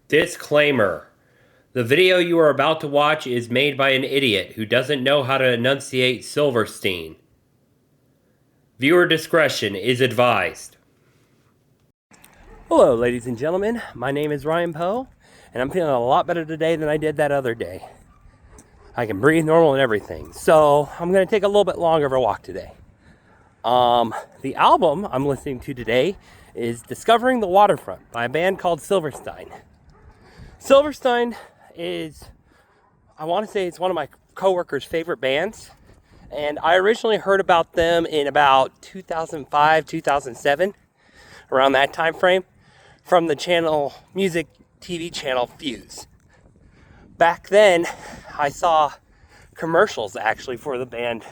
Disclaimer. The video you are about to watch is made by an idiot who doesn't know how to enunciate Silverstein. Viewer discretion is advised. Hello, ladies and gentlemen. My name is Ryan Poe, and I'm feeling a lot better today than I did that other day. I can breathe normal and everything. So I'm going to take a little bit longer of a walk today. The album I'm listening to today is Discovering the Waterfront by a band called Silverstein. Silverstein is, I want to say it's one of my coworkers' favorite bands. And I originally heard about them in about 2005, 2007, around that time frame, from the channel, music TV channel Fuse. Back then, I saw commercials actually for the band.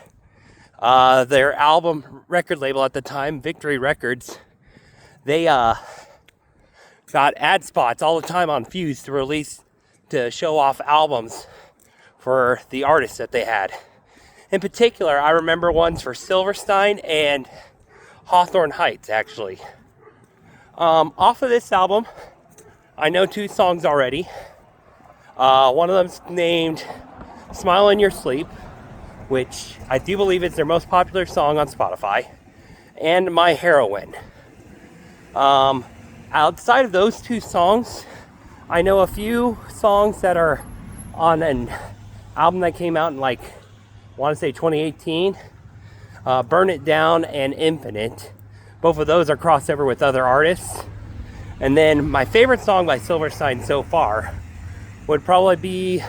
Their album record label at the time, Victory Records, they got ad spots all the time on Fuse to show off albums for the artists that they had. In particular, I remember ones for Silverstein and Hawthorne Heights, actually. Off of this album, I know two songs already. One of them's named Smile in Your Sleep, which I do believe is their most popular song on Spotify, and My Heroine. Outside of those two songs, I know a few songs that are on an album that came out in I want to say 2018, Burn It Down and Infinite. Both of those are crossover with other artists. And then my favorite song by Silverstein so far would probably be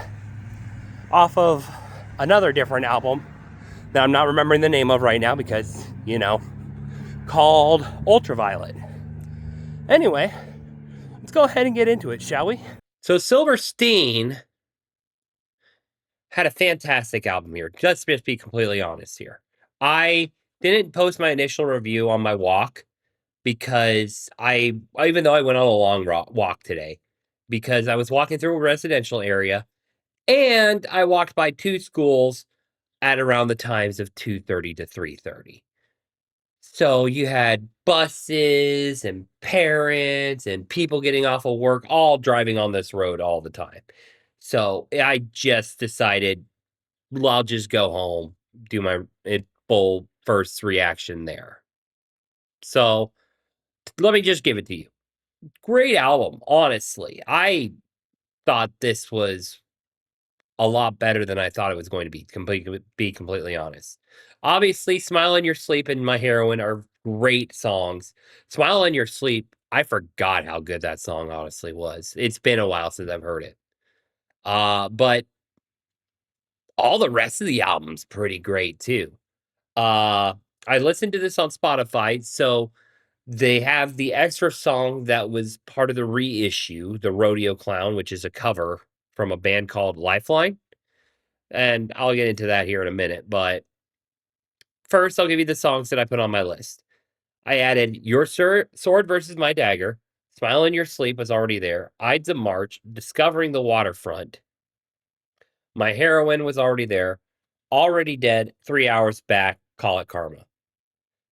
off of another different album that I'm not remembering the name of right now because, called Ultraviolet. Anyway, let's go ahead and get into it, shall we? So Silverstein had a fantastic album here. Let's just be completely honest here. I didn't post my initial review on my walk because even though I went on a long walk today, because I was walking through a residential area and I walked by two schools at around the times of 2:30 to 3:30. So you had buses and parents and people getting off of work all driving on this road all the time. So I just decided, well, I'll just go home, do my full first reaction there. So let me just give it to you. Great album, honestly. I thought this was a lot better than I thought it was going to be completely honest. Obviously, Smile in Your Sleep and My Heroine are great songs. Smile in Your Sleep, I forgot how good that song honestly was. It's been a while since I've heard it. But all the rest of the album's pretty great too. I listened to this on Spotify, so they have the extra song that was part of the reissue, The Rodeo Clown, which is a cover from a band called Lifeline. And I'll get into that here in a minute. But first, I'll give you the songs that I put on my list. I added Your Sword versus My Dagger. Smile in Your Sleep was already there. Ides of March. Discovering the Waterfront. My Heroine was already there. Already Dead. 3 Hours Back. Call It Karma.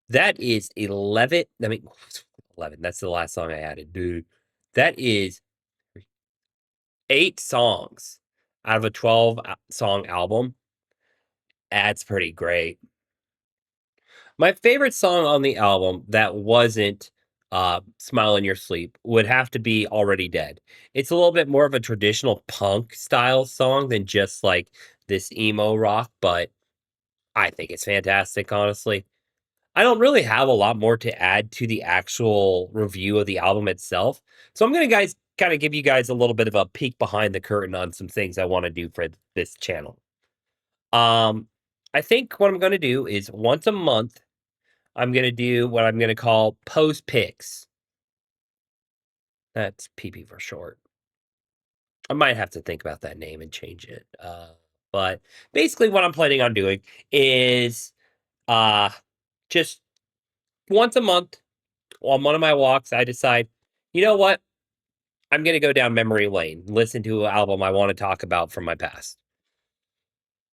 That is 11. 11. That's the last song I added, dude. That is 8 songs out of a 12-song album. That's pretty great. My favorite song on the album that wasn't Smile in Your Sleep would have to be Already Dead. It's a little bit more of a traditional punk style song than just like this emo rock, but I think it's fantastic, honestly. I don't really have a lot more to add to the actual review of the album itself. So I'm going to kind of give you guys a little bit of a peek behind the curtain on some things I want to do for this channel. I think what I'm going to do is once a month, I'm going to do what I'm going to call post picks. That's PP for short. I might have to think about that name and change it. But basically what I'm planning on doing is just once a month on one of my walks, I decide, you know what? I'm going to go down memory lane, listen to an album I want to talk about from my past.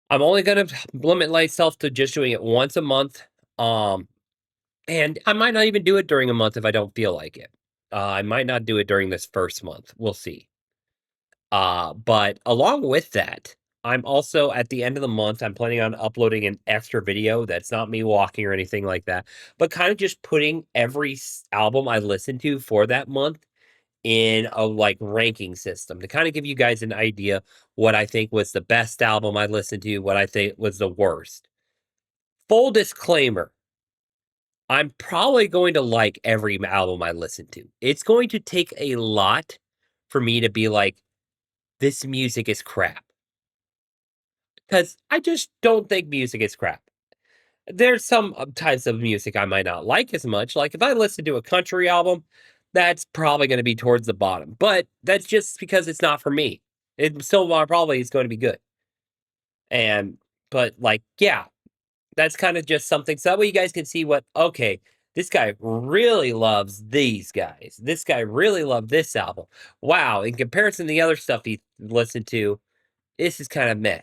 I'm only going to limit myself to just doing it once a month. And I might not even do it during a month if I don't feel like it. I might not do it during this first month. We'll see. But along with that, I'm also at the end of the month, I'm planning on uploading an extra video that's not me walking or anything like that, but kind of just putting every album I listen to for that month in a like ranking system to kind of give you guys an idea what I think was the best album I listened to, what I think was the worst. Full disclaimer, I'm probably going to like every album I listen to. It's going to take a lot for me to be like, this music is crap. Because I just don't think music is crap. There's some types of music I might not like as much. Like if I listen to a country album, that's probably going to be towards the bottom. But that's just because it's not for me. It still probably is going to be good. And but like, yeah, that's kind of just something. So that way you guys can see what, okay, this guy really loves these guys. This guy really loved this album. Wow, in comparison to the other stuff he listened to, this is kind of meh.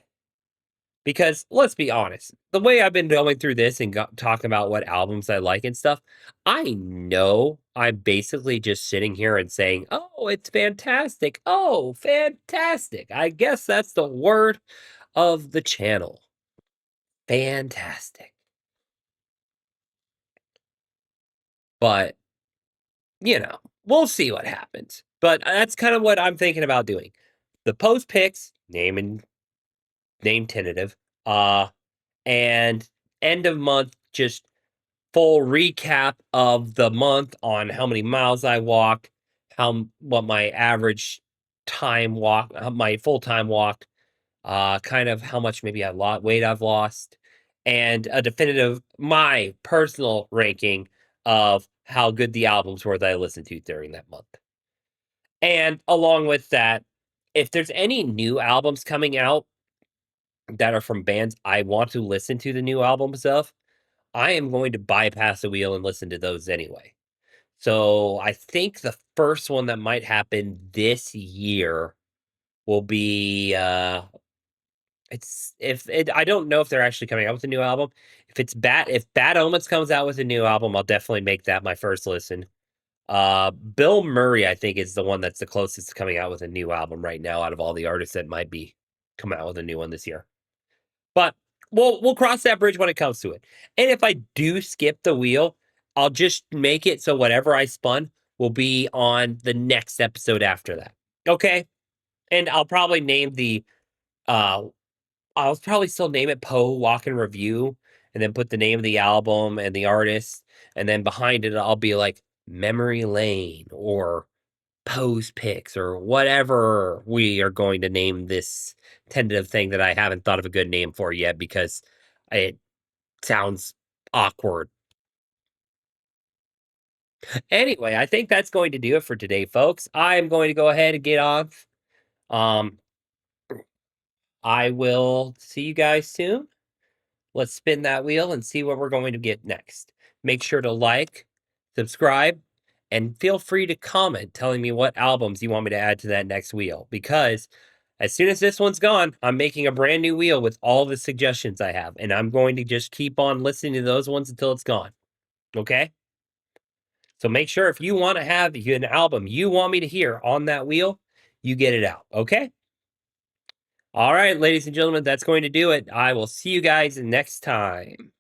Because let's be honest, the way I've been going through this and talking about what albums I like and stuff, I know I'm basically just sitting here and saying, oh, it's fantastic. Oh, fantastic. I guess that's the word of the channel. Fantastic. But, we'll see what happens. But that's kind of what I'm thinking about doing. The post picks, name tentative, and end of month, just full recap of the month on how many miles I walked, what my average time walk, my full time walk, kind of how much maybe I lost weight I've lost, and a definitive my personal ranking of how good the albums were that I listened to during that month. And along with that, if there's any new albums coming out that are from bands I want to listen to the new albums of, I am going to bypass the wheel and listen to those anyway. So I think the first one that might happen this year will be it's if it I don't know if they're actually coming out with a new album. If Bad Omens comes out with a new album, I'll definitely make that my first listen. Bill Murray, I think, is the one that's the closest to coming out with a new album right now out of all the artists that might be coming out with a new one this year. But we'll cross that bridge when it comes to it. And if I do skip the wheel, I'll just make it so whatever I spun will be on the next episode after that. Okay? And uh I'll probably still name it Poe Walkin Review and then put the name of the album and the artist and then behind it I'll be like Memory Lane or Poe's Picks or whatever we are going to name this tentative thing that I haven't thought of a good name for yet because it sounds awkward. Anyway, I think that's going to do it for today, folks. I'm going to go ahead and get off. Um, I will see you guys soon. Let's spin that wheel and see what we're going to get next. Make sure to like, subscribe, and feel free to comment telling me what albums you want me to add to that next wheel because as soon as this one's gone, I'm making a brand new wheel with all the suggestions I have, and I'm going to just keep on listening to those ones until it's gone. Okay? So make sure if you want to have an album you want me to hear on that wheel, you get it out. Okay? All right, ladies and gentlemen, that's going to do it. I will see you guys next time.